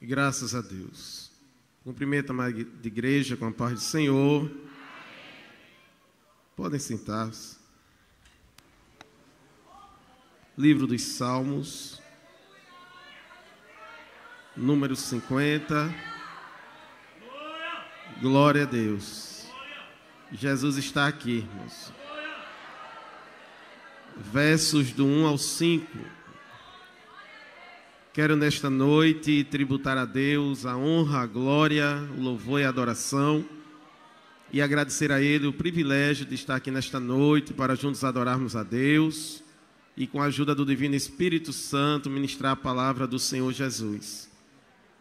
Graças a Deus. Cumprimento a amada de igreja com a paz do Senhor. Podem sentar-se. Livro dos Salmos, número 50. Glória a Deus. Jesus está aqui, irmãos. Versos do 1 ao 5. Quero nesta noite tributar a Deus a honra, a glória, o louvor e a adoração e agradecer a Ele o privilégio de estar aqui nesta noite para juntos adorarmos a Deus e com a ajuda do Divino Espírito Santo ministrar a palavra do Senhor Jesus.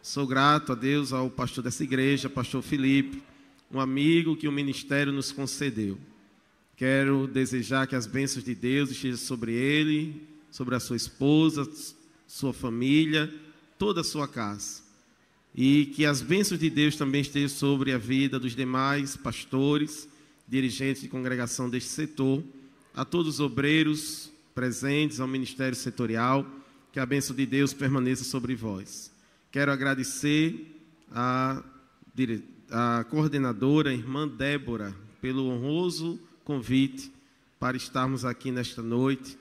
Sou grato a Deus, ao pastor dessa igreja, pastor Felipe, um amigo que o ministério nos concedeu. Quero desejar que as bênçãos de Deus estejam sobre ele, sobre a sua esposa, sua família, toda a sua casa. E que as bênçãos de Deus também estejam sobre a vida dos demais pastores, dirigentes de congregação deste setor, a todos os obreiros presentes, ao ministério setorial, que a bênção de Deus permaneça sobre vós. Quero agradecer a coordenadora, a irmã Débora, pelo honroso convite para estarmos aqui nesta noite.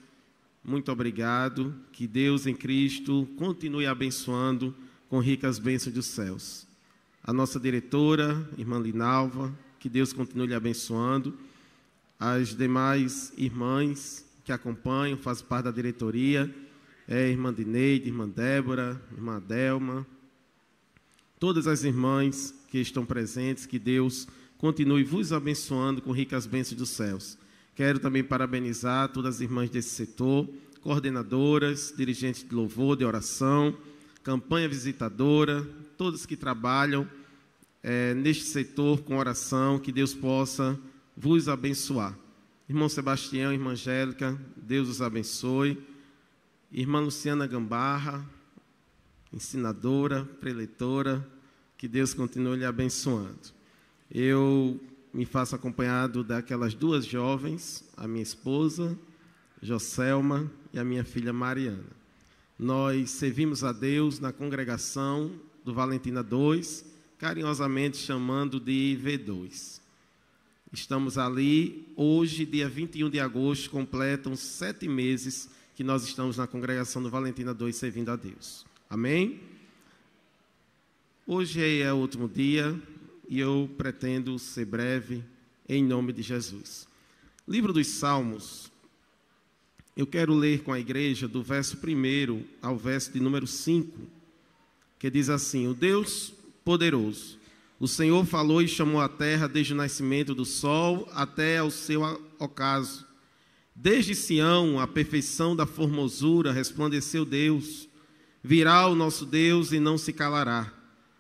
Muito obrigado, que Deus em Cristo continue abençoando com ricas bênçãos dos céus. A nossa diretora, irmã Linalva, que Deus continue lhe abençoando. As demais irmãs que acompanham, fazem parte da diretoria, irmã Dineide, irmã Débora, irmã Delma, todas as irmãs que estão presentes, que Deus continue vos abençoando com ricas bênçãos dos céus. Quero também parabenizar todas as irmãs desse setor, coordenadoras, dirigentes de louvor, de oração, campanha visitadora, todos que trabalham neste setor com oração, que Deus possa vos abençoar. Irmão Sebastião, irmã Angélica, Deus os abençoe. Irmã Luciana Gambarra, ensinadora, preletora, que Deus continue lhe abençoando. Eu me faço acompanhado daquelas duas jovens, a minha esposa, Joselma, e a minha filha Mariana. Nós servimos a Deus na congregação do Valentina 2, carinhosamente chamando de V2. Estamos ali, hoje, dia 21 de agosto, completam 7 meses que nós estamos na congregação do Valentina 2 servindo a Deus. Amém? Hoje é o último dia e eu pretendo ser breve em nome de Jesus. Livro dos Salmos, eu quero ler com a igreja do verso 1 ao verso de número 5, que diz assim: O Deus poderoso, o Senhor falou e chamou a terra desde o nascimento do sol até ao seu ocaso. Desde Sião, a perfeição da formosura, resplandeceu Deus. Virá o nosso Deus e não se calará.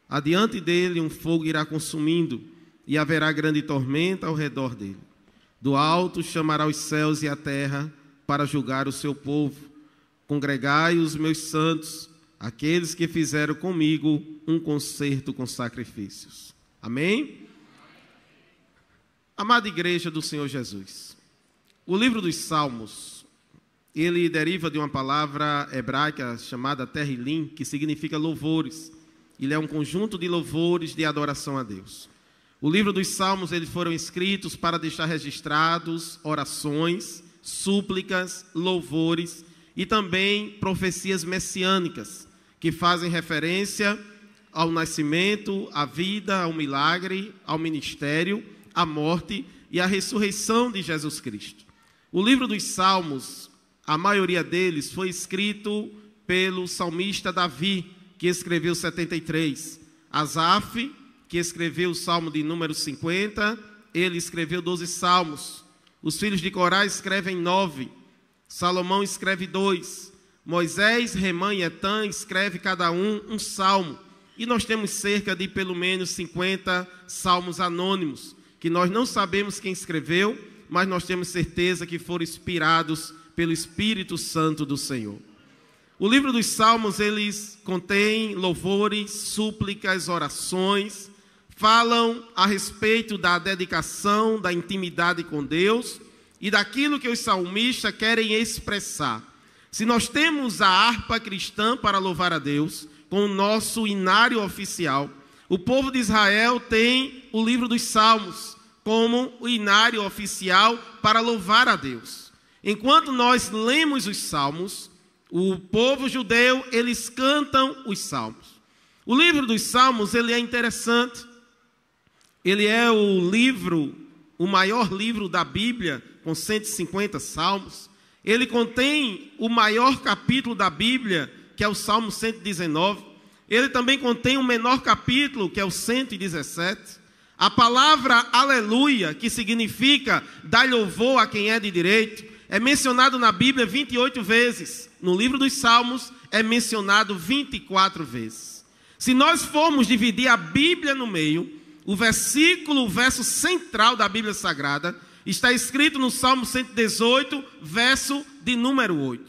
Adiante dele um fogo irá consumindo, e haverá grande tormenta ao redor dele. Do alto chamará os céus e a terra para julgar o seu povo. Congregai os meus santos, aqueles que fizeram comigo um concerto com sacrifícios. Amém? Amada igreja do Senhor Jesus, o livro dos Salmos, ele deriva de uma palavra hebraica chamada Terrilim, que significa louvores. Ele é um conjunto de louvores de adoração a Deus. O livro dos Salmos, eles foram escritos para deixar registrados orações, súplicas, louvores e também profecias messiânicas, que fazem referência ao nascimento, à vida, ao milagre, ao ministério, à morte e à ressurreição de Jesus Cristo. O livro dos Salmos, a maioria deles foi escrito pelo salmista Davi, que escreveu 73. Asaf, que escreveu o Salmo de número 50, ele escreveu 12 salmos. Os filhos de Corá escrevem 9. Salomão escreve 2. Moisés, Remã e Etã escreve cada um salmo. E nós temos cerca de pelo menos 50 salmos anônimos, que nós não sabemos quem escreveu, mas nós temos certeza que foram inspirados pelo Espírito Santo do Senhor. O livro dos Salmos, eles contêm louvores, súplicas, orações, falam a respeito da dedicação, da intimidade com Deus e daquilo que os salmistas querem expressar. Se nós temos a harpa cristã para louvar a Deus, com o nosso inário oficial. O povo de Israel tem o livro dos Salmos como o inário oficial para louvar a Deus. Enquanto nós lemos os Salmos, o povo judeu, eles cantam os Salmos. O livro dos Salmos, ele é interessante. Ele é o maior livro da Bíblia, com 150 salmos. Ele contém o maior capítulo da Bíblia, que é o Salmo 119. Ele também contém o menor capítulo, que é o 117. A palavra aleluia, que significa dar louvor a quem é de direito, é mencionado na Bíblia 28 vezes. No livro dos Salmos é mencionado 24 vezes. Se nós formos dividir a Bíblia no meio, o verso central da Bíblia Sagrada está escrito no Salmo 118, verso de número 8.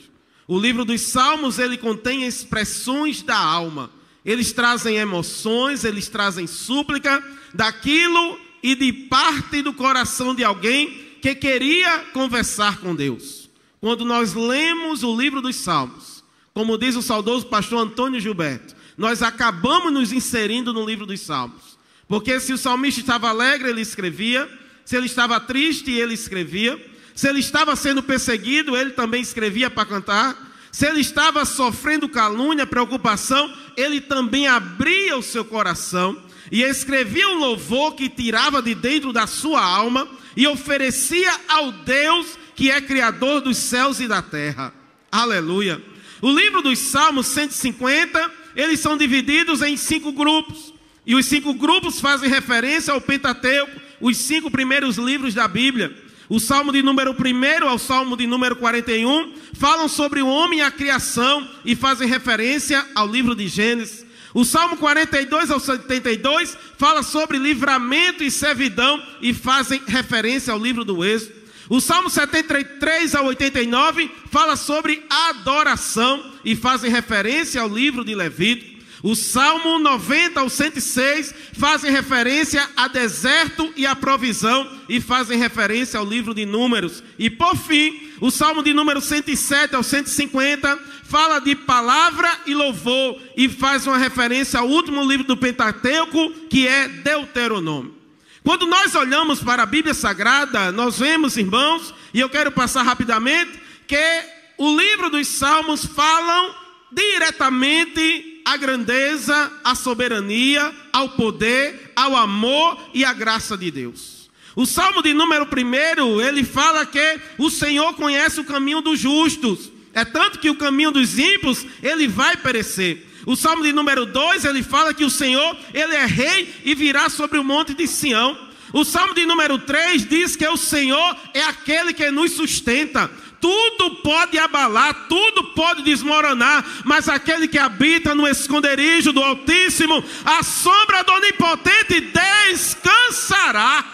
O livro dos Salmos, ele contém expressões da alma. Eles trazem emoções, eles trazem súplica daquilo e de parte do coração de alguém que queria conversar com Deus. Quando nós lemos o livro dos Salmos, como diz o saudoso pastor Antônio Gilberto, nós acabamos nos inserindo no livro dos Salmos. Porque se o salmista estava alegre, ele escrevia. Se ele estava triste, ele escrevia. Se ele estava sendo perseguido, ele também escrevia para cantar. Se ele estava sofrendo calúnia, preocupação, ele também abria o seu coração e escrevia um louvor que tirava de dentro da sua alma e oferecia ao Deus que é Criador dos céus e da terra. Aleluia! O livro dos Salmos 150, eles são divididos em 5 grupos. E os 5 grupos fazem referência ao Pentateuco, os 5 primeiros livros da Bíblia. O Salmo de número 1 ao Salmo de número 41 falam sobre o homem e a criação e fazem referência ao livro de Gênesis. O Salmo 42 ao 72 fala sobre livramento e servidão e fazem referência ao livro do Êxodo. O Salmo 73 ao 89 fala sobre adoração e fazem referência ao livro de Levítico. O Salmo 90 ao 106 fazem referência a deserto e a provisão e fazem referência ao livro de Números. E por fim, o Salmo de número 107 ao 150 fala de palavra e louvor e faz uma referência ao último livro do Pentateuco, que é Deuteronômio. Quando nós olhamos para a Bíblia Sagrada, nós vemos, irmãos, e eu quero passar rapidamente, que o livro dos Salmos falam diretamente à grandeza, à soberania, ao poder, ao amor e à graça de Deus. O Salmo de número 1, ele fala que o Senhor conhece o caminho dos justos. É tanto que o caminho dos ímpios, ele vai perecer. O Salmo de número 2, ele fala que o Senhor, ele é rei e virá sobre o monte de Sião. O Salmo de número 3 diz que o Senhor é aquele que nos sustenta. Tudo pode abalar, tudo pode desmoronar, mas aquele que habita no esconderijo do Altíssimo, a sombra do Onipotente descansará.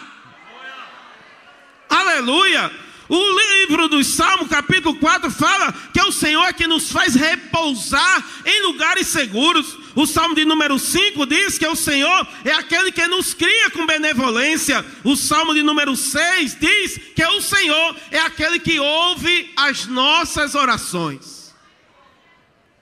Aleluia! O livro dos Salmos, capítulo 4, fala que é o Senhor que nos faz repousar em lugares seguros. O Salmo de número 5 diz que o Senhor é aquele que nos cria com benevolência. O Salmo de número 6 diz que o Senhor é aquele que ouve as nossas orações.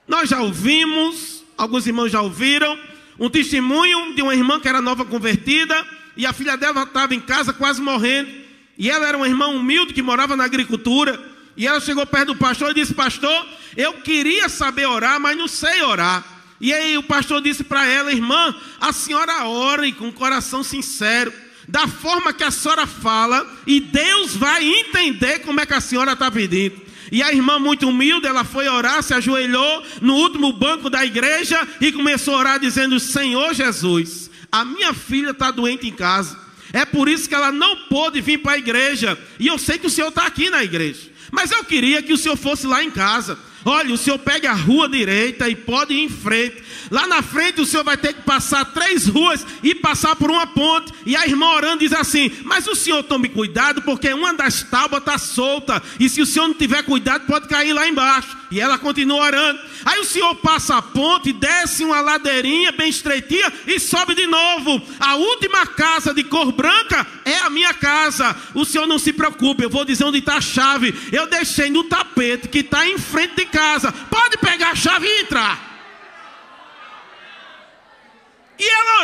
Nós já ouvimos, alguns irmãos já ouviram, um testemunho de uma irmã que era nova convertida e a filha dela estava em casa quase morrendo. E ela era uma irmã humilde que morava na agricultura. E ela chegou perto do pastor e disse: pastor, eu queria saber orar, mas não sei orar. E aí o pastor disse para ela: irmã, a senhora ore com o coração sincero, da forma que a senhora fala, e Deus vai entender como é que a senhora está pedindo. E a irmã, muito humilde, ela foi orar, se ajoelhou no último banco da igreja e começou a orar dizendo: Senhor Jesus, a minha filha está doente em casa. É por isso que ela não pôde vir para a igreja. E eu sei que o senhor está aqui na igreja, mas eu queria que o senhor fosse lá em casa. Olha, o senhor pega a rua direita e pode ir em frente. Lá na frente o senhor vai ter que passar 3 ruas e passar por uma ponte. E a irmã orando diz assim: mas o senhor tome cuidado, porque uma das tábuas está solta. E se o senhor não tiver cuidado, pode cair lá embaixo. E ela continua orando. Aí o senhor passa a ponte, desce uma ladeirinha bem estreitinha e sobe de novo. A última casa de cor branca é a minha casa. O senhor não se preocupe, eu vou dizer onde está a chave. Eu deixei no tapete que está em frente de casa. Pode pegar a chave e entrar.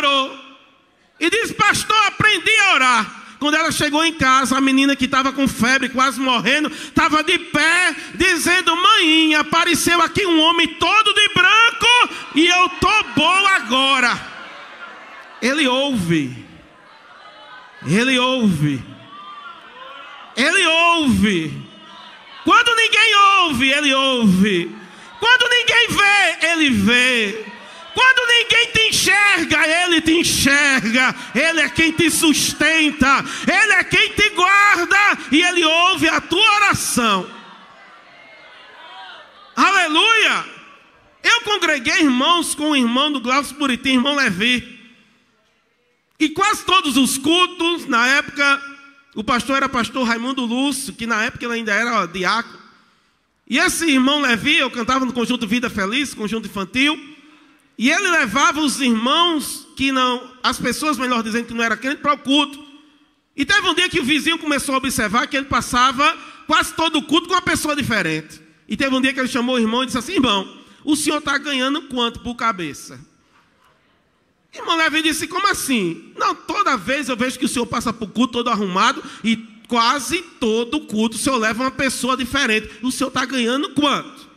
orou. E disse: pastor, aprendi a orar. Quando ela chegou em casa, a menina que estava com febre, quase morrendo, estava de pé, dizendo: mainha, apareceu aqui um homem todo de branco e eu estou boa agora. Ele ouve. Ele ouve. Ele ouve. Quando ninguém ouve, ele ouve. Quando ninguém vê, ele vê. Quando ninguém te enxerga, ele te enxerga. Ele é quem te sustenta. Ele é quem te guarda. E ele ouve a tua oração. Aleluia! Eu congreguei irmãos com o irmão do Glaucio Buriti, irmão Levi. E quase todos os cultos, na época, o pastor era pastor Raimundo Lúcio, que na época ele ainda era diácono. E esse irmão Levi, eu cantava no conjunto Vida Feliz, conjunto infantil. E ele levava os irmãos, que não, as pessoas, melhor dizendo, que não era crente, para o culto. E teve um dia que o vizinho começou a observar que ele passava quase todo o culto com uma pessoa diferente. E teve um dia que ele chamou o irmão e disse assim: irmão, o senhor está ganhando quanto por cabeça? O irmão Levi disse: como assim? Não, toda vez eu vejo que o senhor passa por culto todo arrumado e quase todo culto o senhor leva uma pessoa diferente. O senhor está ganhando quanto?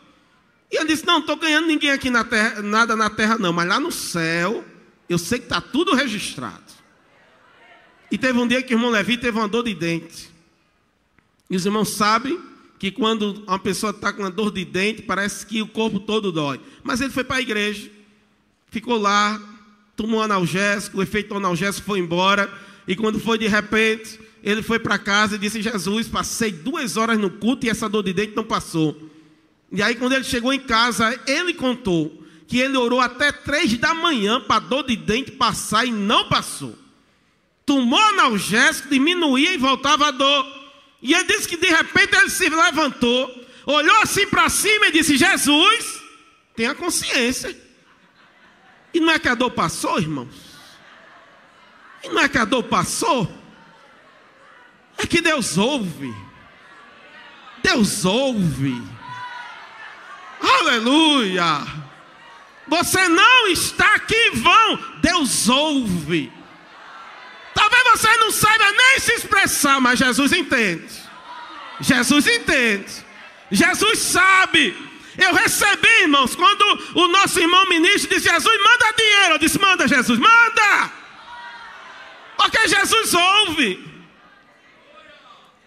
E ele disse: não estou ganhando ninguém aqui na terra, nada na terra não, mas lá no céu eu sei que está tudo registrado. E teve um dia que o irmão Levi teve uma dor de dente. E os irmãos sabem que quando uma pessoa está com uma dor de dente, parece que o corpo todo dói. Mas ele foi para a igreja, ficou lá, tomou um analgésico, o efeito do analgésico foi embora. E quando foi de repente, ele foi para casa e disse: Jesus, passei 2 horas no culto e essa dor de dente não passou. E aí quando ele chegou em casa, ele contou que ele orou até 3 da manhã para a dor de dente passar e não passou. Tomou analgésico, diminuía e voltava a dor. E ele disse que de repente ele se levantou, olhou assim para cima e disse: Jesus, tenha consciência. E não é que a dor passou, irmãos? E não é que a dor passou? É que Deus ouve. Deus ouve. Aleluia. Você não está aqui em vão. Deus ouve. Talvez você não saiba nem se expressar, mas Jesus entende. Jesus entende. Jesus sabe. Eu recebi, irmãos, quando o nosso irmão ministro disse: Jesus, manda dinheiro. Eu disse: manda, Jesus, manda. Porque Jesus ouve.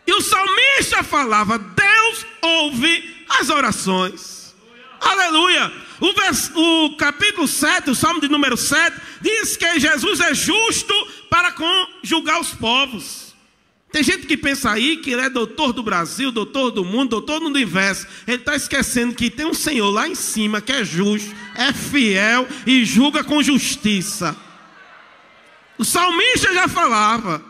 E o salmista falava: Deus ouve as orações. Aleluia. O capítulo 7, o salmo de número 7, diz que Jesus é justo para julgar os povos. Tem gente que pensa aí que ele é doutor do Brasil, doutor do mundo, doutor do universo. Ele está esquecendo que tem um Senhor lá em cima que é justo, é fiel e julga com justiça. O salmista já falava.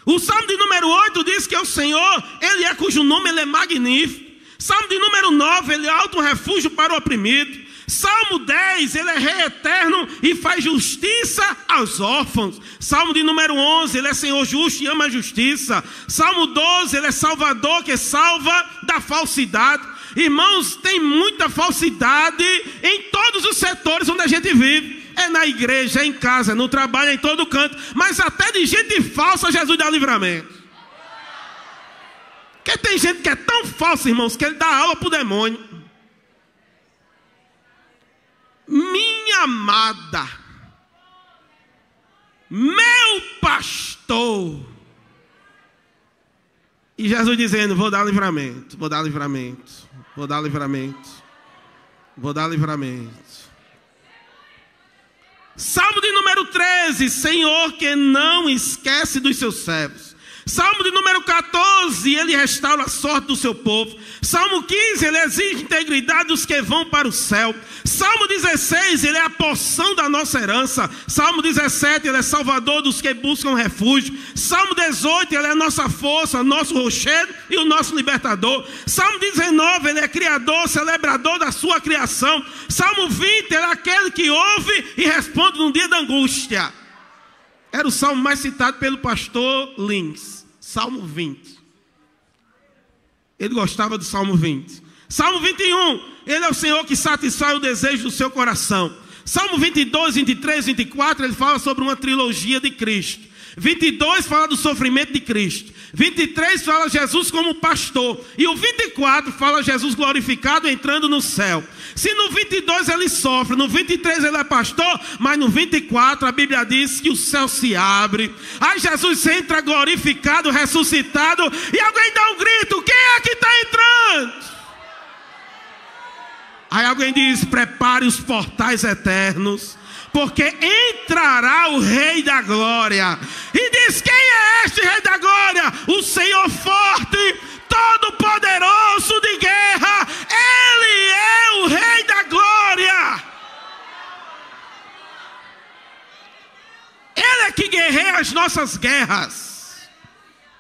O salmo de número 8 diz que o Senhor, ele é cujo nome ele é magnífico. Salmo de número 9, ele é alto refúgio para o oprimido. Salmo 10, ele é rei eterno e faz justiça aos órfãos. Salmo de número 11, ele é Senhor justo e ama a justiça. Salmo 12, ele é Salvador que salva da falsidade. Irmãos, tem muita falsidade em todos os setores onde a gente vive. É na igreja, é em casa, no trabalho, é em todo canto. Mas até de gente falsa Jesus dá livramento. Porque tem gente que é tão falsa, irmãos, que ele dá aula para o demônio. Minha amada, meu pastor. E Jesus dizendo: vou dar livramento, vou dar livramento, vou dar livramento, vou dar livramento. Salmo de número 13, Senhor que não esquece dos seus servos. Salmo de número 14, ele restaura a sorte do seu povo. Salmo 15, ele exige integridade dos que vão para o céu. Salmo 16, ele é a porção da nossa herança. Salmo 17, ele é salvador dos que buscam refúgio. Salmo 18, ele é a nossa força, nosso rochedo e o nosso libertador. Salmo 19, ele é criador, celebrador da sua criação. Salmo 20, ele é aquele que ouve e responde no dia da angústia. Era o salmo mais citado pelo pastor Lins. Salmo 20. Ele gostava do Salmo 20. Salmo 21. Ele é o Senhor que satisfaz o desejo do seu coração. Salmo 22, 23, 24, ele fala sobre uma trilogia de Cristo. 22 fala do sofrimento de Cristo. 23 fala Jesus como pastor. E o 24 fala Jesus glorificado entrando no céu. Se no 22 ele sofre, no 23 ele é pastor, mas no 24 a Bíblia diz que o céu se abre. Aí Jesus entra glorificado, ressuscitado, e alguém dá um grito: quem é que está entrando? Aí alguém diz: prepare os portais eternos, porque entrará o Rei da Glória. E diz: quem é este Rei da Glória? O Senhor forte, todo-poderoso de guerra. Ele é o Rei da Glória. Ele é que guerreia as nossas guerras.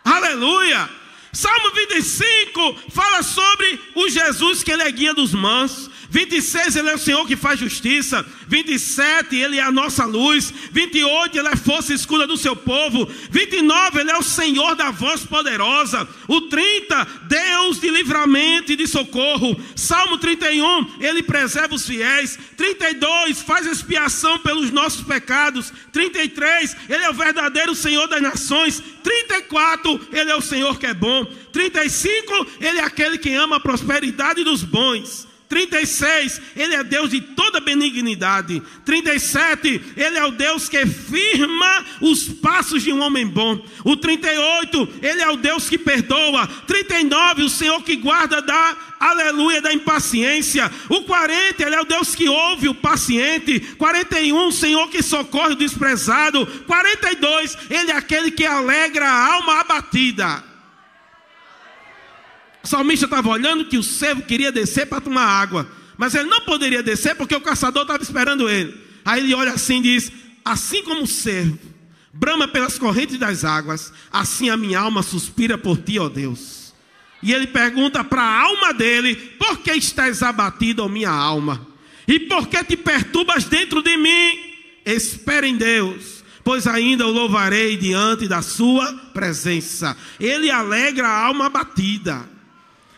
Aleluia. Salmo 25 fala sobre o Jesus que ele é guia dos mansos. 26, ele é o Senhor que faz justiça. 27, ele é a nossa luz. 28, ele é força escura do seu povo. 29, ele é o Senhor da voz poderosa. O 30, Deus de livramento e de socorro. Salmo 31, ele preserva os fiéis. 32, faz expiação pelos nossos pecados. 33, ele é o verdadeiro Senhor das nações. 34, ele é o Senhor que é bom. 35, ele é aquele que ama a prosperidade dos bons. 36, ele é Deus de toda benignidade. 37, ele é o Deus que firma os passos de um homem bom. O 38, ele é o Deus que perdoa. 39, o Senhor que guarda da aleluia da impaciência. O 40, ele é o Deus que ouve o paciente. 41, o Senhor que socorre o desprezado. 42, ele é aquele que alegra a alma abatida. O salmista estava olhando que o servo queria descer para tomar água, mas ele não poderia descer porque o caçador estava esperando ele. Aí ele olha assim e diz: assim como o servo brama pelas correntes das águas, assim a minha alma suspira por ti, ó Deus. E ele pergunta para a alma dele: por que estás abatido, ó minha alma? E por que te perturbas dentro de mim? Espera em Deus, pois ainda o louvarei diante da sua presença. Ele alegra a alma abatida.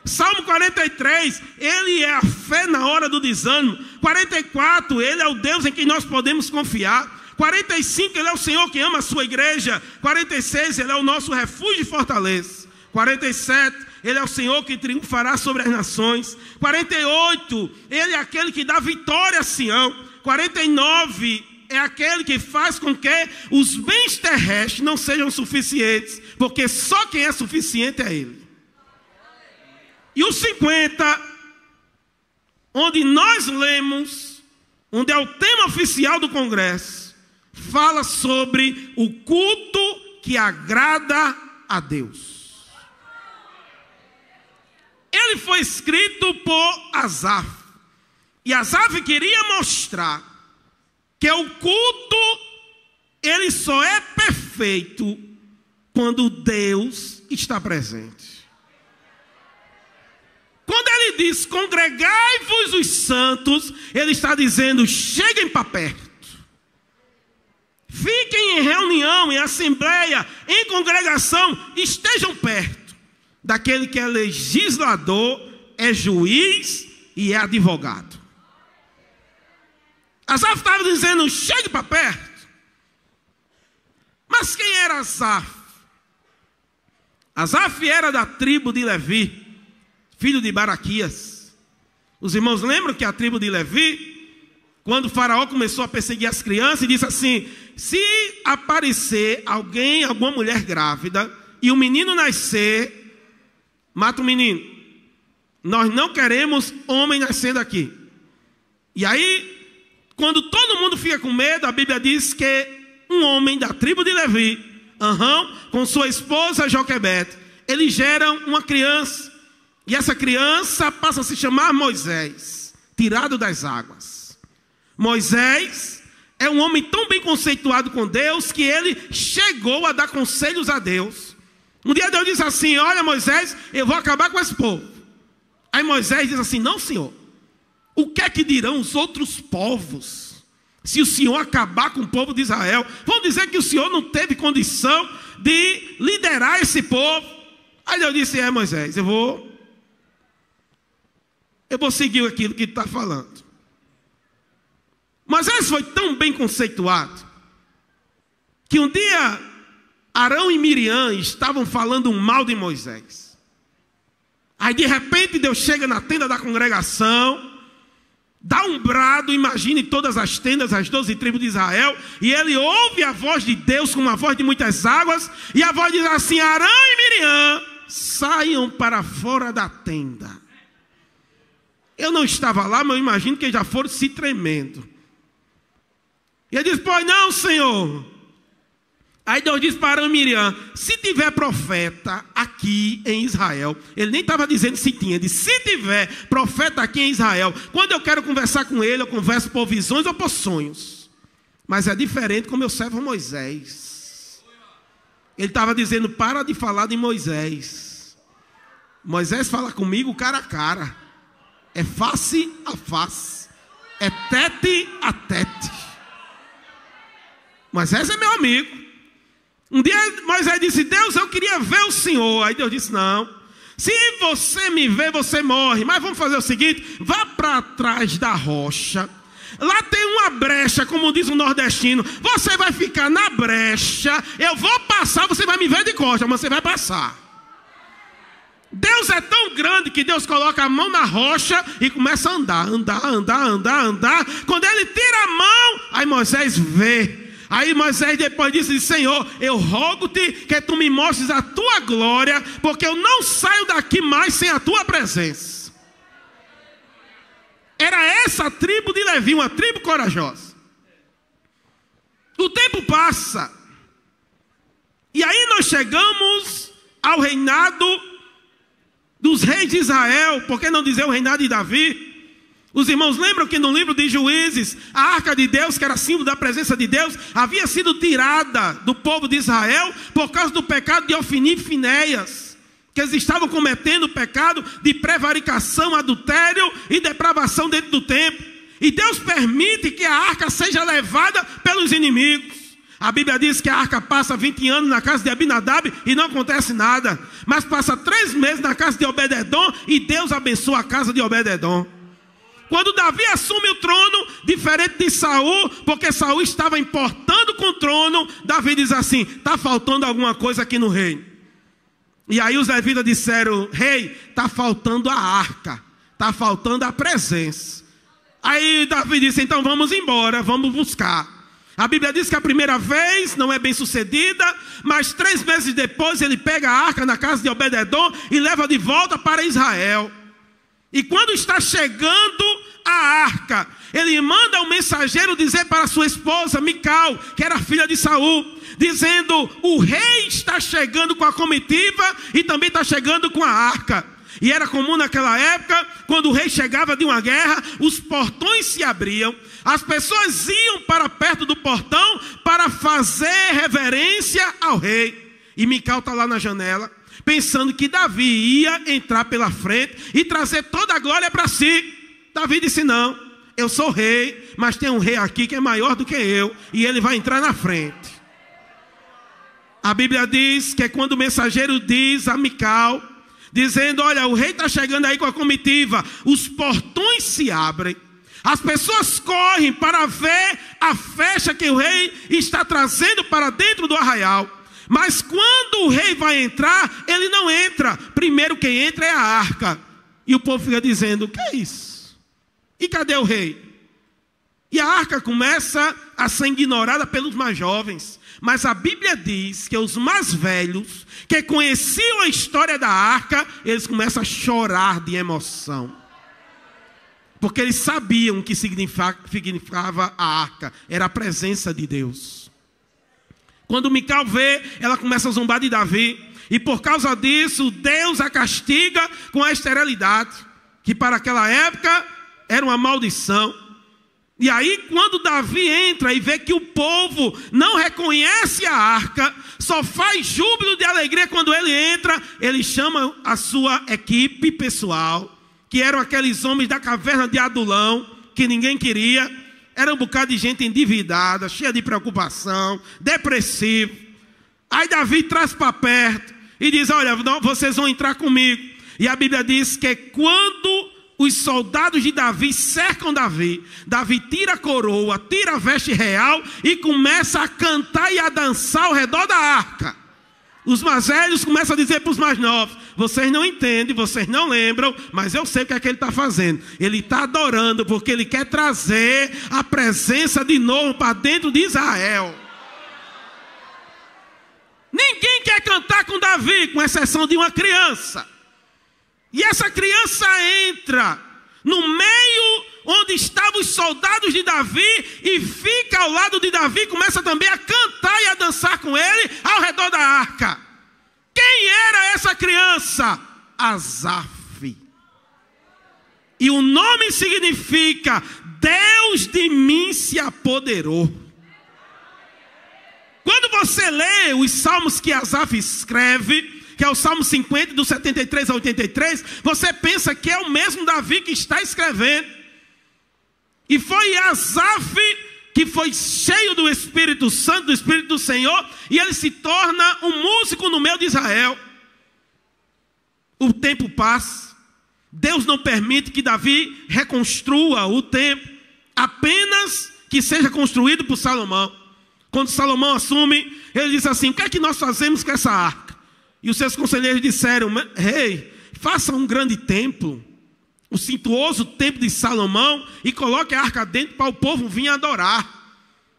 Salmo 43, ele é a fé na hora do desânimo. 44, ele é o Deus em quem nós podemos confiar. 45, ele é o Senhor que ama a sua igreja. 46, ele é o nosso refúgio e fortaleza. 47, ele é o Senhor que triunfará sobre as nações. 48, ele é aquele que dá vitória a Sião. 49, é aquele que faz com que os bens terrestres não sejam suficientes, porque só quem é suficiente é ele. E o 50, onde nós lemos, onde é o tema oficial do Congresso, fala sobre o culto que agrada a Deus. Ele foi escrito por Asaf. E Asaf queria mostrar que o culto, ele só é perfeito quando Deus está presente. Quando ele diz: congregai-vos os santos, ele está dizendo: cheguem para perto. Fiquem em reunião, em assembleia, em congregação, estejam perto daquele que é legislador, é juiz e é advogado. Asaf estava dizendo: chegue para perto. Mas quem era Asaf? Asaf era da tribo de Levi, filho de Baraquias. Os irmãos lembram que a tribo de Levi, quando o faraó começou a perseguir as crianças, e disse assim: se aparecer alguém, alguma mulher grávida, e o menino nascer, mata o menino. Nós não queremos homem nascendo aqui. E aí, quando todo mundo fica com medo, a Bíblia diz que um homem da tribo de Levi, com sua esposa Joquebede, eles geram uma criança. E essa criança passa a se chamar Moisés, tirado das águas. Moisés é um homem tão bem conceituado com Deus que ele chegou a dar conselhos a Deus. Um dia Deus disse assim: olha Moisés, eu vou acabar com esse povo. Aí Moisés diz assim: não, Senhor, o que é que dirão os outros povos se o Senhor acabar com o povo de Israel? Vão dizer que o Senhor não teve condição de liderar esse povo. Aí Deus disse: Moisés, eu vou seguir aquilo que tu está falando. Moisés foi tão bem conceituado que um dia Arão e Miriam estavam falando mal de Moisés. Aí de repente Deus chega na tenda da congregação, dá um brado, imagine todas as tendas, as 12 tribos de Israel, e ele ouve a voz de Deus com uma voz de muitas águas, e a voz diz assim: Arão e Miriam, saiam para fora da tenda. Eu não estava lá, mas eu imagino que eles já foram se tremendo. E ele diz: pois não, Senhor. Aí Deus diz para Arão e Miriam: se tiver profeta aqui em Israel, ele nem estava dizendo se tinha, ele disse: se tiver profeta aqui em Israel, quando eu quero conversar com ele, eu converso por visões ou por sonhos. Mas é diferente com meu servo Moisés. Ele estava dizendo: para de falar de Moisés. Moisés fala comigo cara a cara. É face a face. É tete a tete. Moisés é meu amigo. Um dia Moisés disse: Deus, eu queria ver o Senhor. Aí Deus disse: não, se você me ver, você morre. Mas vamos fazer o seguinte: vá para trás da rocha. Lá tem uma brecha, como diz o nordestino. Você vai ficar na brecha. Eu vou passar, você vai me ver de costas, mas você vai passar. Deus é tão grande que Deus coloca a mão na rocha e começa a andar. Quando ele tira a mão, aí Moisés vê. Aí Moisés depois disse: Senhor, eu rogo-te que tu me mostres a tua glória, porque eu não saio daqui mais sem a tua presença. Era essa a tribo de Levi, uma tribo corajosa. O tempo passa, e aí nós chegamos ao reinado dos reis de Israel, por que não dizer o reinado de Davi? Os irmãos lembram que no livro de Juízes, a arca de Deus, que era símbolo da presença de Deus, havia sido tirada do povo de Israel por causa do pecado de Ofni e Finéias, que eles estavam cometendo o pecado de prevaricação, adultério e depravação dentro do templo. E Deus permite que a arca seja levada pelos inimigos. A Bíblia diz que a arca passa 20 anos na casa de Abinadab e não acontece nada, mas passa 3 meses na casa de Obed-edom e Deus abençoa a casa de Obed-edom. Quando Davi assume o trono, diferente de Saul, porque Saul estava importando com o trono, Davi diz assim: está faltando alguma coisa aqui no reino. E aí os levitas disseram: rei, está faltando a arca, está faltando a presença. Aí Davi disse: então vamos embora, vamos buscar. A Bíblia diz que a primeira vez não é bem sucedida, mas 3 meses depois ele pega a arca na casa de Obed-edom e leva de volta para Israel. E quando está chegando a arca, ele manda um mensageiro dizer para sua esposa Mical, que era filha de Saul, dizendo: o rei está chegando com a comitiva e também está chegando com a arca. E era comum naquela época, quando o rei chegava de uma guerra, os portões se abriam, as pessoas iam para perto do portão para fazer reverência ao rei. E Mical está lá na janela, pensando que Davi ia entrar pela frente e trazer toda a glória para si. Davi disse: não, eu sou rei, mas tem um rei aqui que é maior do que eu, e ele vai entrar na frente. A Bíblia diz que é quando o mensageiro diz a Mical, dizendo: olha, o rei está chegando aí com a comitiva, os portões se abrem, as pessoas correm para ver a festa que o rei está trazendo para dentro do arraial. Mas quando o rei vai entrar, ele não entra. Primeiro quem entra é a arca. E o povo fica dizendo: o que é isso? E cadê o rei? E a arca começa a ser ignorada pelos mais jovens. Mas a Bíblia diz que os mais velhos, que conheciam a história da arca, eles começam a chorar de emoção. Porque eles sabiam o que significava a arca. Era a presença de Deus. Quando Mical vê, ela começa a zombar de Davi. E por causa disso, Deus a castiga com a esterilidade, que para aquela época era uma maldição. E aí quando Davi entra e vê que o povo não reconhece a arca, só faz júbilo de alegria quando ele entra, ele chama a sua equipe pessoal, que eram aqueles homens da caverna de Adulão, que ninguém queria. Era um bocado de gente endividada, cheia de preocupação, depressivo. Aí Davi traz para perto e diz: olha, vocês vão entrar comigo. E a Bíblia diz que quando os soldados de Davi cercam Davi. Davi tira a coroa, tira a veste real e começa a cantar e a dançar ao redor da arca. Os mais velhos começam a dizer para os mais novos: vocês não entendem, vocês não lembram, mas eu sei o que é que ele está fazendo. Ele está adorando porque ele quer trazer a presença de novo para dentro de Israel. Ninguém quer cantar com Davi, com exceção de uma criança. E essa criança entra no meio onde estavam os soldados de Davi e fica ao lado de Davi, começa também a cantar e a dançar com ele ao redor da arca. Quem era essa criança? Asaf. E o nome significa: Deus de mim se apoderou. Quando você lê os salmos que Asaf escreve, que é o Salmo 50, do 73 ao 83, você pensa que é o mesmo Davi que está escrevendo. E foi Asaf que foi cheio do Espírito Santo, do Espírito do Senhor, e ele se torna um músico no meio de Israel. O tempo passa, Deus não permite que Davi reconstrua o templo, apenas que seja construído por Salomão. Quando Salomão assume, ele diz assim: o que é que nós fazemos com essa arca? E os seus conselheiros disseram: rei, faça um grande templo, o suntuoso templo de Salomão, e coloque a arca dentro para o povo vir adorar.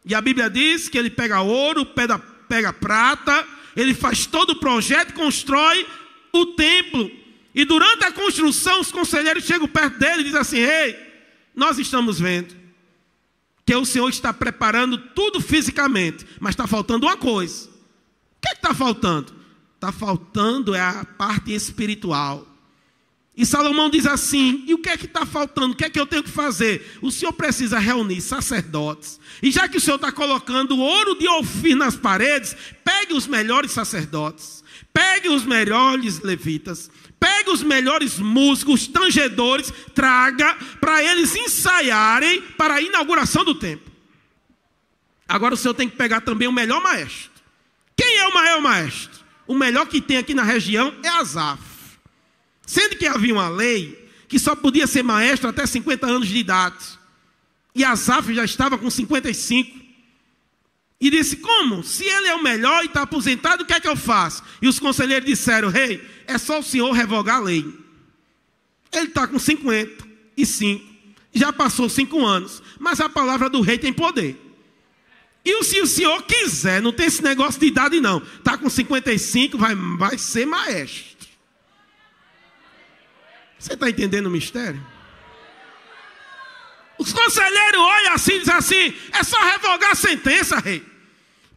E a Bíblia diz que ele pega ouro, pega prata, ele faz todo o projeto, constrói o templo. E durante a construção, os conselheiros chegam perto dele e dizem assim: rei, nós estamos vendo que o Senhor está preparando tudo fisicamente, mas está faltando uma coisa. O que está faltando? Está faltando é a parte espiritual. E Salomão diz assim: e o que é que está faltando? O que é que eu tenho que fazer? O Senhor precisa reunir sacerdotes. E já que o Senhor está colocando ouro de Ofir nas paredes, pegue os melhores sacerdotes, pegue os melhores levitas, pegue os melhores músicos, tangedores, traga para eles ensaiarem para a inauguração do templo. Agora o Senhor tem que pegar também o melhor maestro. Quem é o maior maestro? O melhor que tem aqui na região é Asaf. Sendo que havia uma lei que só podia ser maestro até 50 anos de idade. E Asaf já estava com 55. E disse: como? Se ele é o melhor e está aposentado, o que é que eu faço? E os conselheiros disseram: rei, é só o senhor revogar a lei. Ele está com 55. Já passou 5 anos. Mas a palavra do rei tem poder. E se o senhor quiser, não tem esse negócio de idade não, está com 55, vai ser maestro. Você está entendendo o mistério? Os conselheiros olham assim e dizem assim: é só revogar a sentença, rei.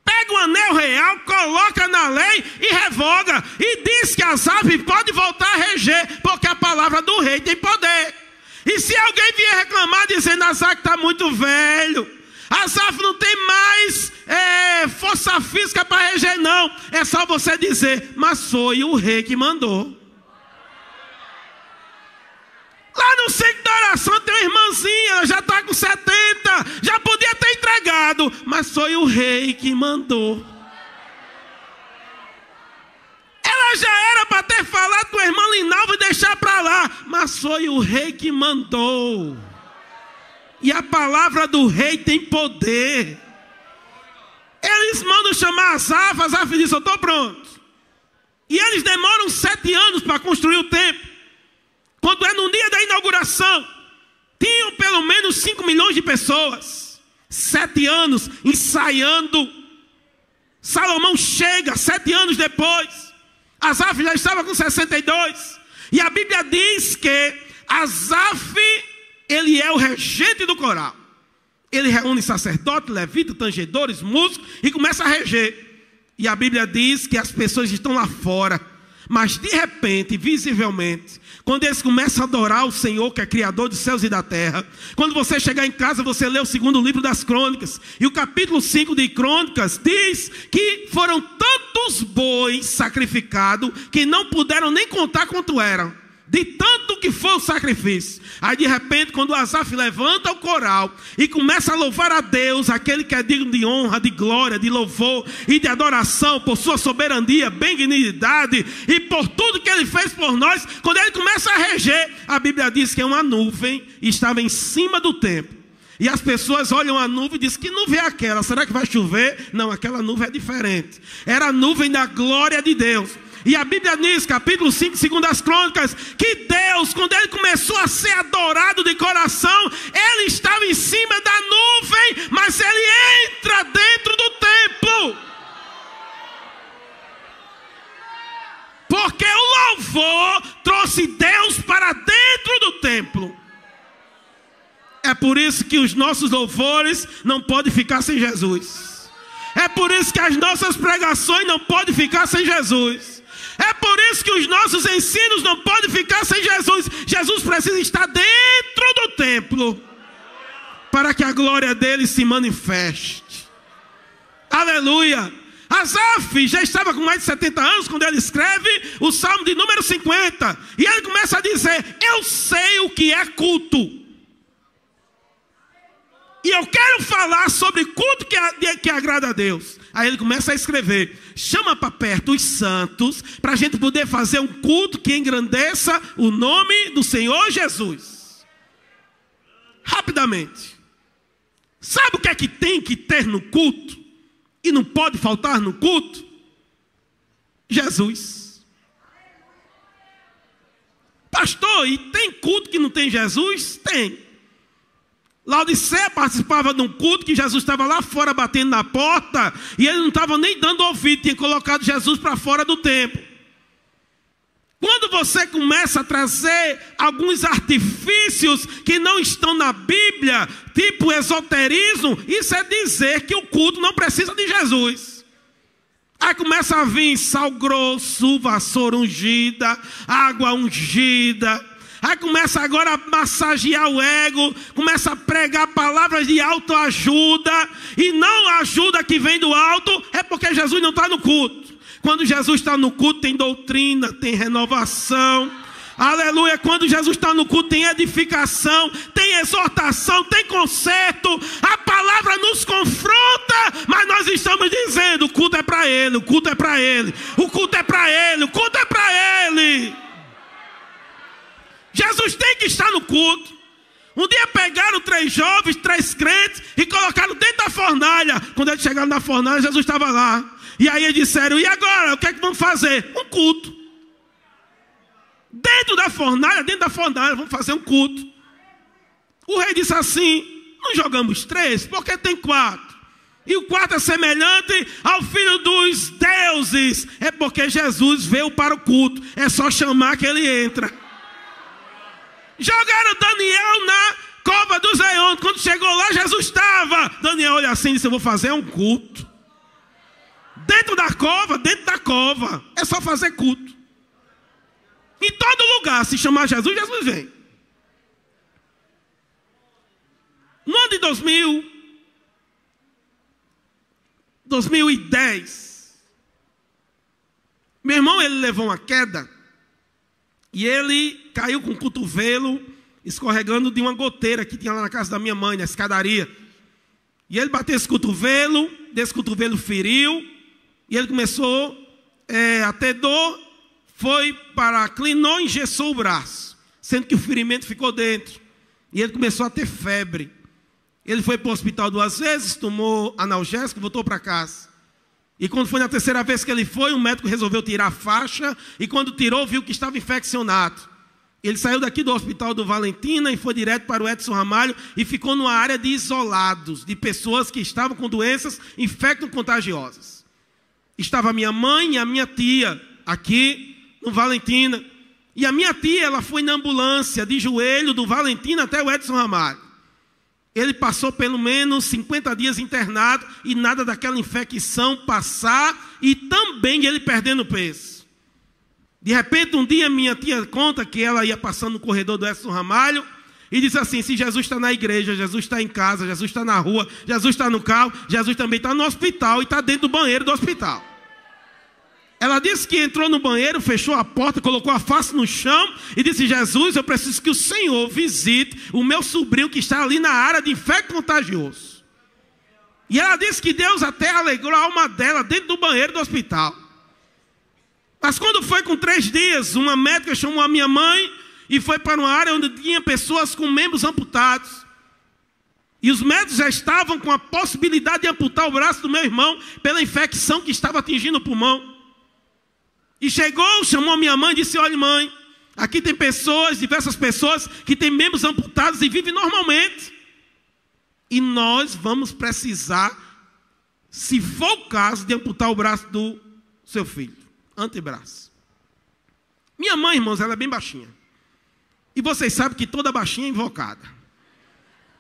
Pega o anel real, coloca na lei e revoga. E diz que Asaf pode voltar a reger, porque a palavra do rei tem poder. E se alguém vier reclamar dizendo: Asaf está muito velho, Asaf não tem mais força física para reger, não. É só você dizer: mas foi o rei que mandou. Lá no centro da oração tem uma irmãzinha, ela já está com 70, já podia ter entregado, mas foi o rei que mandou. Ela já era para ter falado com a irmã Linalva e deixar para lá, mas foi o rei que mandou. E a palavra do rei tem poder. Eles mandam chamar Asaf, Asaf diz: eu estou pronto. E eles demoram 7 anos para construir o templo. Quando é no dia da inauguração, tinham pelo menos 5 milhões de pessoas. 7 anos ensaiando. Salomão chega 7 anos depois. Asaf já estava com 62. E a Bíblia diz que Asaf, ele é o regente do coral. Ele reúne sacerdotes, levitas, tangedores, músicos e começa a reger. E a Bíblia diz que as pessoas estão lá fora. Mas de repente, visivelmente, quando eles começam a adorar o Senhor, que é Criador dos céus e da terra, quando você chegar em casa, você lê o 2º livro das Crônicas, e o capítulo 5 de Crônicas diz que foram tantos bois sacrificados, que não puderam nem contar quanto eram. de tanto que foi o sacrifício. Aí de repente, quando Asaf levanta o coral e começa a louvar a Deus, aquele que é digno de honra, de glória, de louvor e de adoração, por sua soberania, benignidade e por tudo que ele fez por nós, quando ele começa a reger, a Bíblia diz que uma nuvem estava em cima do templo. E as pessoas olham a nuvem e dizem: que nuvem é aquela? Será que vai chover? Não, aquela nuvem é diferente. Era a nuvem da glória de Deus. E a Bíblia diz, capítulo 5, segundo as Crônicas, que Deus, quando ele começou a ser adorado de coração, ele estava em cima da nuvem, mas ele entra dentro do templo. Porque o louvor trouxe Deus para dentro do templo. É por isso que os nossos louvores não podem ficar sem Jesus. É por isso que as nossas pregações não podem ficar sem Jesus. É por isso que os nossos ensinos não podem ficar sem Jesus. Jesus precisa estar dentro do templo para que a glória dele se manifeste. Aleluia. Asaf já estava com mais de 70 anos quando ele escreve o Salmo de número 50. E ele começa a dizer: eu sei o que é culto. E eu quero falar sobre culto que agrada a Deus. Aí ele começa a escrever: chama para perto os santos, para a gente poder fazer um culto que engrandeça o nome do Senhor Jesus. Rapidamente. Sabe o que é que tem que ter no culto? E não pode faltar no culto? Jesus. Pastor, e tem culto que não tem Jesus? Tem. Laodiceia participava de um culto que Jesus estava lá fora batendo na porta e ele não estava nem dando ouvido, tinha colocado Jesus para fora do templo. Quando você começa a trazer alguns artifícios que não estão na Bíblia, tipo esoterismo, isso é dizer que o culto não precisa de Jesus. Aí começa a vir sal grosso, vassoura ungida, água ungida. Aí começa agora a massagear o ego, começa a pregar palavras de autoajuda, e não a ajuda que vem do alto, é porque Jesus não está no culto. Quando Jesus está no culto tem doutrina, tem renovação, aleluia. Quando Jesus está no culto tem edificação, tem exortação, tem conserto, a palavra nos confronta, mas nós estamos dizendo: o culto é para Ele, o culto é para Ele, o culto é para Ele, o culto é para Ele. Jesus tem que estar no culto. Um dia pegaram 3 jovens, 3 crentes e colocaram dentro da fornalha. Quando eles chegaram na fornalha, Jesus estava lá. E aí eles disseram: e agora? O que é que vamos fazer? Um culto. Dentro da fornalha, vamos fazer um culto. O rei disse assim: não jogamos 3, porque tem 4. E o 4 é semelhante ao Filho dos deuses. É porque Jesus veio para o culto. É só chamar que ele entra. Jogaram Daniel na cova dos leões. Quando chegou lá, Jesus estava. Daniel olha assim e disse: eu vou fazer um culto. Dentro da cova, é só fazer culto. Em todo lugar, se chamar Jesus, Jesus vem. No ano de 2010, meu irmão, ele levou uma queda. E ele caiu com o cotovelo escorregando de uma goteira que tinha lá na casa da minha mãe, na escadaria. E ele bateu esse cotovelo, desse cotovelo feriu, e ele começou a ter dor, foi para a clínica, engessou o braço, sendo que o ferimento ficou dentro. E ele começou a ter febre. Ele foi para o hospital 2 vezes, tomou analgésico, voltou para casa. E quando foi na 3ª vez que ele foi, o médico resolveu tirar a faixa. E quando tirou, viu que estava infeccionado. Ele saiu daqui do hospital do Valentina e foi direto para o Edson Ramalho. E ficou numa área de isolados, de pessoas que estavam com doenças infecto-contagiosas. Estava a minha mãe e a minha tia aqui no Valentina. E a minha tia, ela foi na ambulância de joelho do Valentina até o Edson Ramalho. Ele passou pelo menos 50 dias internado e nada daquela infecção passar e também ele perdendo peso. De repente, um dia minha tia conta que ela ia passando no corredor do Edson Ramalho e disse assim: se Jesus está na igreja, Jesus está em casa, Jesus está na rua, Jesus está no carro, Jesus também está no hospital e está dentro do banheiro do hospital. Ela disse que entrou no banheiro, fechou a porta, colocou a face no chão e disse: Jesus, eu preciso que o Senhor visite o meu sobrinho que está ali na área de infecto contagioso. E ela disse que Deus até alegrou a alma dela dentro do banheiro do hospital. Mas quando foi com 3 dias, uma médica chamou a minha mãe e foi para uma área onde tinha pessoas com membros amputados. E os médicos já estavam com a possibilidade de amputar o braço do meu irmão pela infecção que estava atingindo o pulmão. E chegou, chamou a minha mãe e disse: olha, mãe, aqui tem pessoas, diversas pessoas que têm membros amputados e vivem normalmente. E nós vamos precisar, se for o caso, de amputar o braço do seu filho, antebraço. Minha mãe, irmãos, ela é bem baixinha. E vocês sabem que toda baixinha é invocada.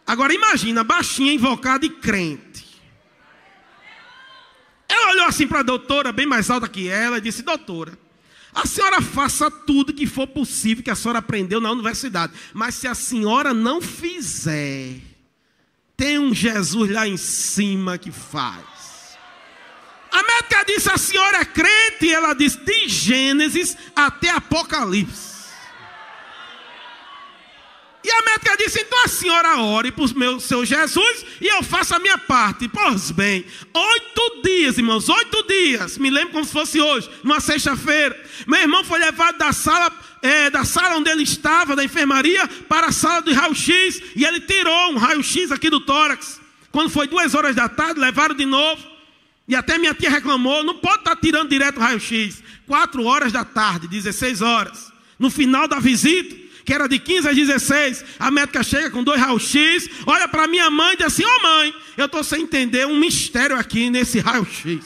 Agora imagina, baixinha, invocada e crente. Ela olhou assim para a doutora, bem mais alta que ela, e disse: doutora, a senhora faça tudo que for possível que a senhora aprendeu na universidade. Mas se a senhora não fizer, tem um Jesus lá em cima que faz. A médica disse: a senhora é crente? E ela disse: de Gênesis até Apocalipse. E a médica disse: então a senhora ore para o meu seu Jesus e eu faço a minha parte. Pois bem, 8 dias, irmãos, 8 dias. Me lembro como se fosse hoje, numa sexta-feira. Meu irmão foi levado da sala onde ele estava, da enfermaria, para a sala de raio-x. E ele tirou um raio-x aqui do tórax. Quando foi 2 horas da tarde, levaram de novo. E até minha tia reclamou: não pode estar tirando direto o raio-x. 4 horas da tarde, 16 horas. No final da visita, que era de 15 às 16, a médica chega com 2 raio-x, olha para minha mãe e diz assim: ô mãe, eu estou sem entender um mistério aqui nesse raio-x.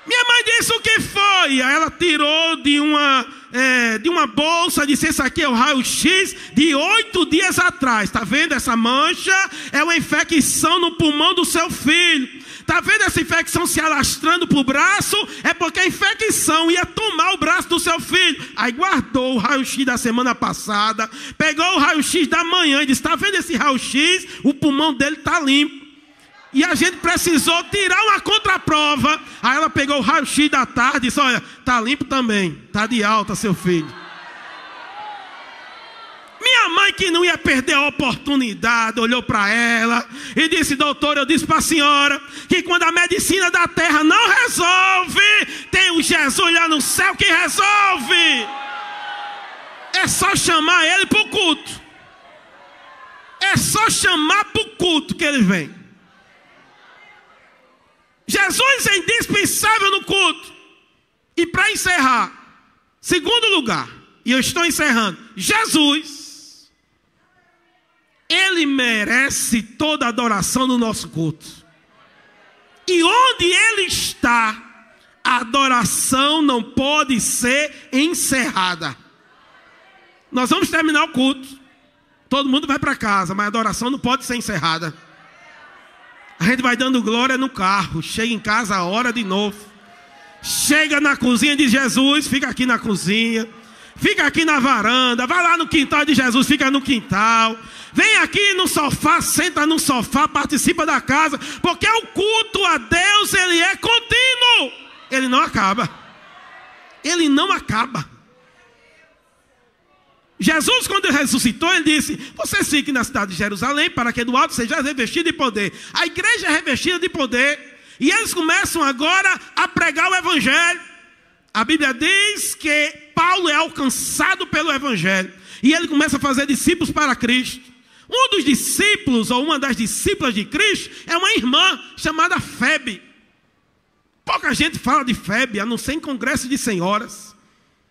Minha mãe disse: o que foi? Aí ela tirou de uma bolsa, disse: esse aqui é o raio-x de 8 dias atrás. Está vendo essa mancha? É uma infecção no pulmão do seu filho. Está vendo essa infecção se alastrando para o braço? É porque a infecção ia tomar o braço do seu filho. Aí guardou o raio-x da semana passada, pegou o raio-x da manhã e disse: está vendo esse raio-x? O pulmão dele está limpo. E a gente precisou tirar uma contraprova. Aí ela pegou o raio-x da tarde e disse: olha, está limpo também. Está de alta, seu filho. Minha mãe, que não ia perder a oportunidade, olhou para ela e disse: doutor, eu disse para a senhora que quando a medicina da terra não resolve, tem um Jesus lá no céu que resolve. É só chamar ele para o culto. É só chamar para o culto que ele vem. Jesus é indispensável no culto. E para encerrar, segundo lugar, e eu estou encerrando, Jesus, ele merece toda a adoração no nosso culto. E onde ele está, a adoração não pode ser encerrada. Nós vamos terminar o culto, todo mundo vai para casa, mas a adoração não pode ser encerrada. A gente vai dando glória no carro, chega em casa, ora de novo. Chega na cozinha de Jesus, fica aqui na cozinha. Fica aqui na varanda, vai lá no quintal de Jesus, fica no quintal. Vem aqui no sofá, senta no sofá, participa da casa. Porque o culto a Deus, ele é contínuo. Ele não acaba. Ele não acaba. Jesus, quando ele ressuscitou, ele disse: vocês fiquem na cidade de Jerusalém, para que do alto seja revestido de poder. A igreja é revestida de poder. E eles começam agora a pregar o evangelho. A Bíblia diz que Paulo é alcançado pelo evangelho. E ele começa a fazer discípulos para Cristo. Um dos discípulos, ou uma das discípulas de Cristo, é uma irmã chamada Febe. Pouca gente fala de Febe, a não ser em congresso de senhoras.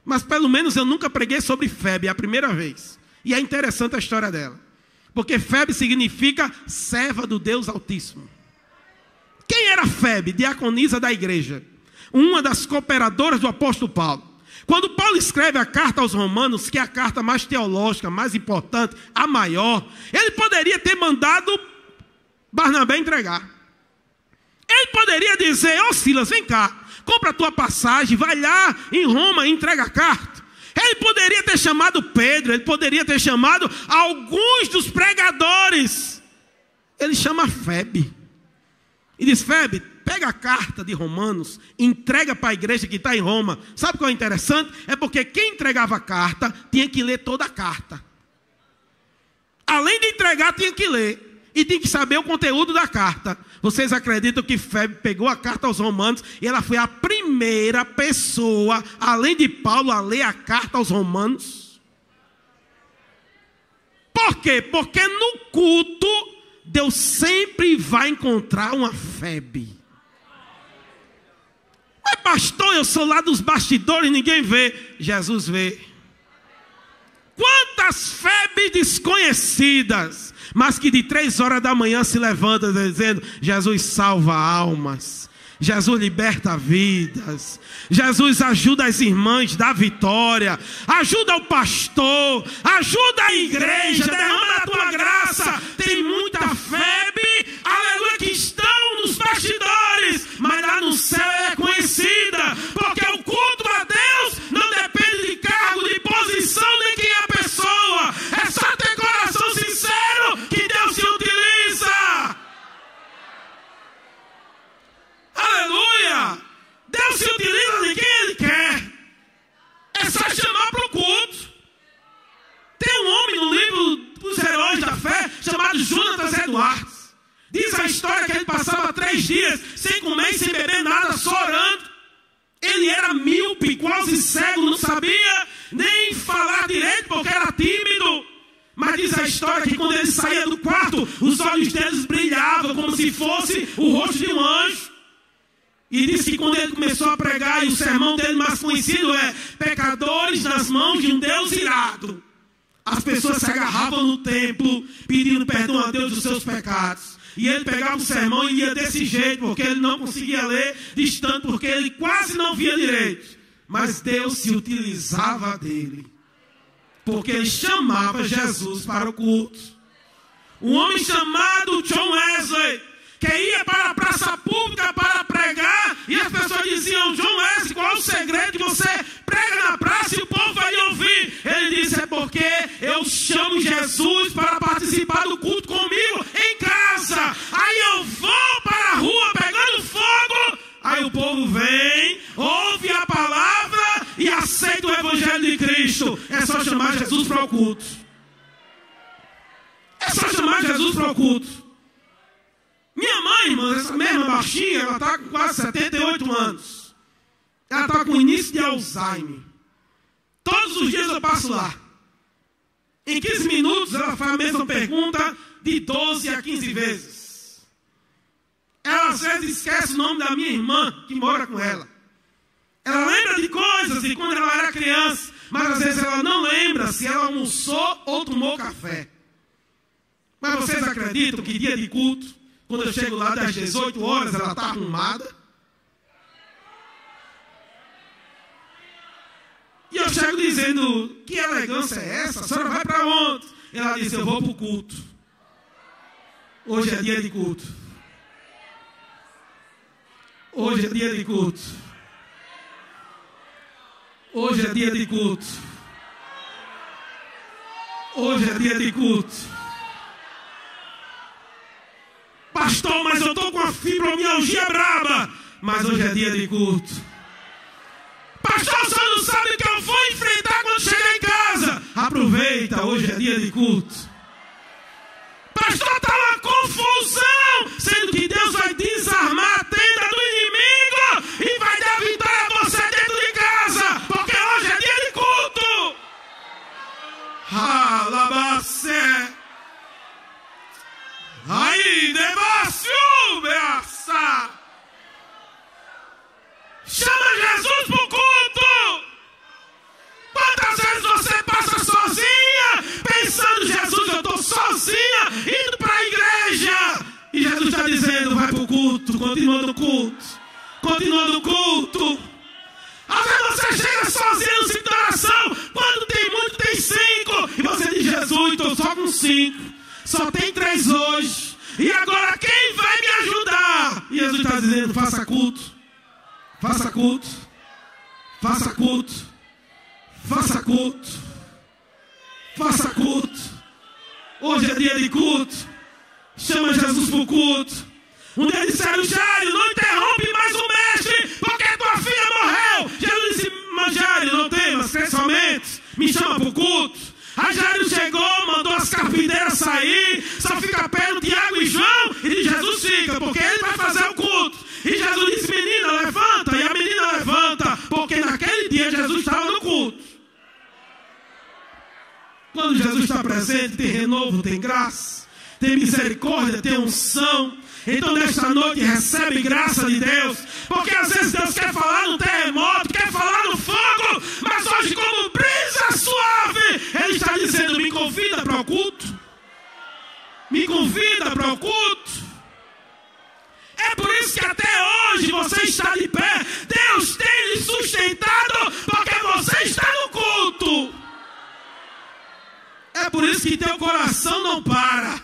Mas pelo menos eu nunca preguei sobre Febe, é a primeira vez. E é interessante a história dela. Porque Febe significa serva do Deus Altíssimo. Quem era Febe? Diaconisa da igreja. Uma das cooperadoras do apóstolo Paulo. Quando Paulo escreve a carta aos Romanos, que é a carta mais teológica, mais importante, a maior, ele poderia ter mandado Barnabé entregar. Ele poderia dizer: ô Silas, vem cá, compra a tua passagem, vai lá em Roma e entrega a carta. Ele poderia ter chamado Pedro, ele poderia ter chamado alguns dos pregadores. Ele chama Febe. E diz: Febe, pega a carta de Romanos, entrega para a igreja que está em Roma. Sabe o que é interessante? É porque quem entregava a carta tinha que ler toda a carta. Além de entregar, tinha que ler. E tinha que saber o conteúdo da carta. Vocês acreditam que Febe pegou a carta aos Romanos e ela foi a primeira pessoa, além de Paulo, a ler a carta aos Romanos? Por quê? Porque no culto, Deus sempre vai encontrar uma Febe. Mas pastor, eu sou lá dos bastidores, ninguém vê. Jesus vê. Quantas Febes desconhecidas, mas que de 3 horas da manhã se levantam dizendo: Jesus salva almas, Jesus liberta vidas, Jesus ajuda as irmãs da vitória, ajuda o pastor, ajuda a igreja, derrama a tua graça. Tem muita Febe, aleluia, que estão nos bastidores, mas lá no céu é conhecida, porque o culto a Deus não depende de cargo, de posição, nem quem é a pessoa. É só ter coração sincero que Deus se utiliza. Aleluia! Deus se utiliza de quem Ele quer. É só chamar para o culto. Tem um homem no livro dos Heróis da Fé chamado Jonatas Edwards. Diz a história que ele passava 3 dias sem comer e sem beber nada, só orando. Ele era míope, quase cego, não sabia nem falar direito porque era tímido. Mas diz a história que quando ele saía do quarto, os olhos deles brilhavam como se fosse o rosto de um anjo. E diz que quando ele começou a pregar, e o sermão dele mais conhecido é: pecadores nas mãos de um Deus irado. As pessoas se agarravam no templo, pedindo perdão a Deus dos seus pecados. E ele pegava o sermão e ia desse jeito, porque ele não conseguia ler distante, porque ele quase não via direito. Mas Deus se utilizava dele, porque ele chamava Jesus para o culto. Um homem chamado John Wesley, que ia para a praça pública para pregar, e as pessoas diziam: John Wesley, qual é o segredo que você prega na praça e o povo vai lhe ouvir? Ele disse: é porque eu chamo Jesus para participar do culto comigo em casa. Aí eu vou para a rua pegando fogo, aí o povo vem, ouve a palavra e aceita o evangelho de Cristo. É só chamar Jesus para o culto. É só chamar Jesus para o culto. Minha mãe, irmã, essa mesma baixinha, ela está com quase 78 anos. Ela está com início de Alzheimer. Todos os dias eu passo lá. Em 15 minutos ela faz a mesma pergunta de 12 a 15 vezes. Ela às vezes esquece o nome da minha irmã que mora com ela. Ela lembra de coisas de quando ela era criança, mas às vezes ela não lembra se ela almoçou ou tomou café. Mas vocês acreditam que dia de culto, quando eu chego lá das 18 horas, ela está arrumada? E eu chego dizendo: que elegância é essa? A senhora vai para onde? Ela disse: eu vou para o culto. Hoje é dia de culto. Hoje é dia de culto. Hoje é dia de culto. Hoje é dia de culto. Pastor, mas eu estou com a fibromialgia braba. Mas hoje é dia de culto. Pastor, o senhor não sabe o que eu vou enfrentar quando chegar em casa. Aproveita, hoje é dia de culto. Pastor, está uma confusão, sendo que Deus vai desarmar a tenda do inimigo e vai dar vitória a você dentro de casa, porque hoje é dia de culto. Alabacé. Aí, debaixo, beaça. Chama Jesus para o culto. Quantas vezes você passa sozinha, pensando: Jesus, eu estou sozinha, indo para a igreja. E Jesus está dizendo: vai para o culto, continua no culto. Continua no culto. Às vezes você chega sozinho no ciclo de oração, quando tem muito, tem 5. E você diz: Jesus, estou só com 5. Só tem 3 hoje. E agora quem vai me ajudar? E Jesus está dizendo: faça culto. Faça culto. Faça culto. Faça culto. Faça culto. Hoje é dia de culto. Chama Jesus para o culto. Um dia disseram: Jairo, não interrompe mais o mestre, porque tua filha morreu. Jesus disse: mas Jairo, não temas, crê somente, me chama para o culto. Aí Jairo chegou, mandou as carpinteiras sair, só fica Pedro, Tiago e João, e diz: Jesus fica, porque ele vai fazer o culto. E Jesus disse: menina, levanta. E a menina levanta, porque naquele dia Jesus estava no culto. Quando Jesus está presente, tem renovo, tem graça, tem misericórdia, tem unção. Então nesta noite recebe graça de Deus, porque às vezes Deus quer falar no terremoto, quer falar no fogo, mas hoje, como brisa suave, Ele está dizendo: me convida para o culto, me convida para o culto. É por isso que até hoje você está de pé. Deus tem lhe sustentado, porque você está no culto. É por isso que teu coração não para,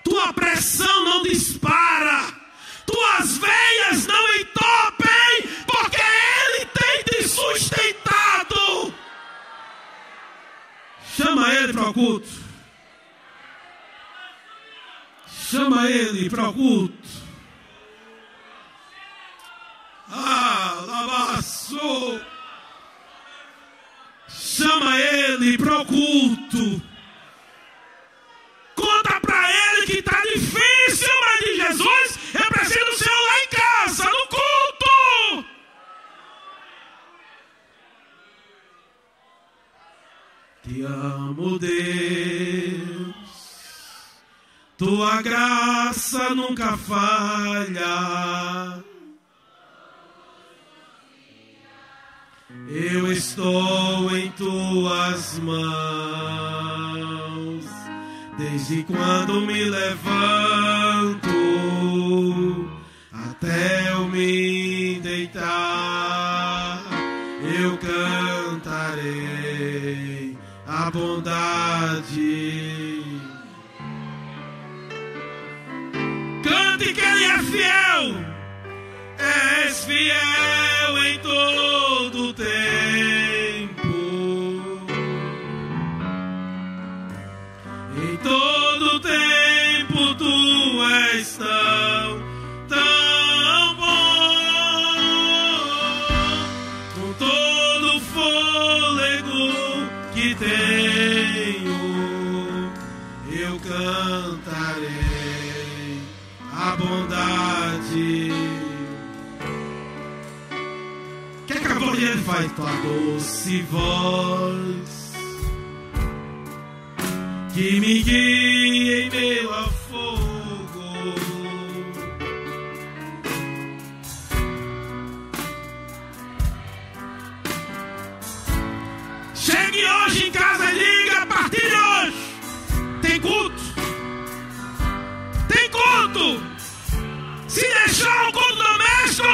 tua pressão não dispara, tuas veias não entopem, porque Ele tem te sustentado. Chama Ele para o culto. Chama Ele para o culto. Lavaço. Chama Ele para o culto. Conta para Ele que está difícil, mas de Jesus, eu preciso do Senhor lá em casa, no culto. Te amo, Deus, tua graça nunca falha. Eu estou em tuas mãos, desde quando me levanto até eu me deitar, eu cantarei a bondade. Cante que Ele é fiel, és fiel em todo o tempo. Em todo o tempo tu és tão bom. Com todo o fôlego que tenho, eu cantarei a bondade. O que é que a voz dele faz? Tua doce voz que me guia em meio ao fogo. Chegue hoje em casa e diga: a partir de hoje tem culto. Tem culto. Se deixar o culto doméstico,